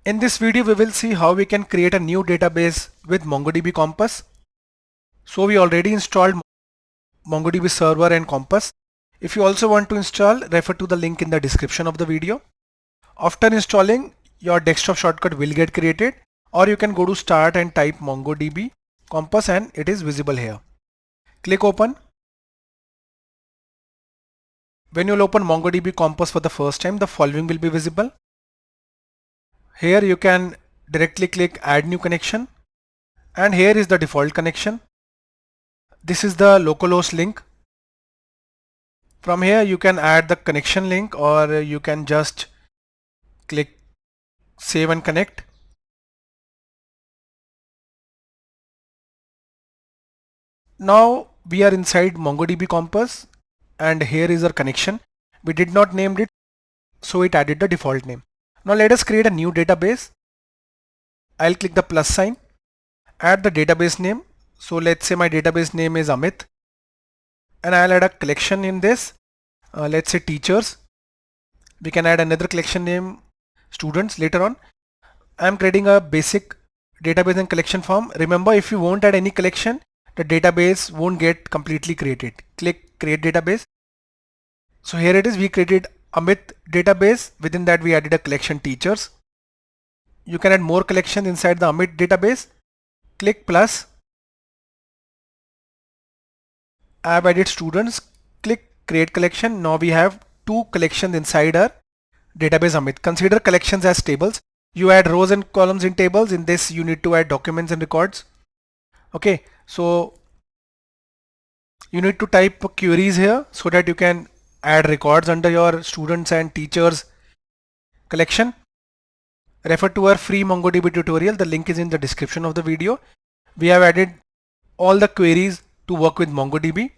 In this video, we will see how we can create a new database with MongoDB Compass. So we already installed MongoDB server and Compass. If you also want to install, refer to the link in the description of the video. After installing, your desktop shortcut will get created, or you can go to start and type MongoDB Compass and it is visible here. Click open. When you will open MongoDB Compass for the first time, the following will be visible. Here you can directly click add new connection, and here is the default connection. This is the localhost link. From here you can add the connection link, or you can just click save and connect. Now we are inside MongoDB Compass and here is our connection. We did not name it, so it added the default name. Now let us create a new database. I'll click the plus sign, add the database name. So let's say my database name is Amit, and I'll add a collection in this. Let's say teachers. We can add another collection name, students, later on. I'm creating a basic database and collection form. Remember, if you won't add any collection, the database won't get completely created. Click create database. So here it is, we created Amit database. Within that we added a collection teachers. You can add more collection inside the Amit database. Click plus. I have added students. Click create collection. Now we have two collections inside our database Amit. Consider collections as tables. You add rows and columns in tables. In this you need to add documents and records. Okay, so you need to type queries here so that you can add records under your students and teachers collection. Refer to our free MongoDB tutorial. The link is in the description of the video. We have added all the queries to work with MongoDB.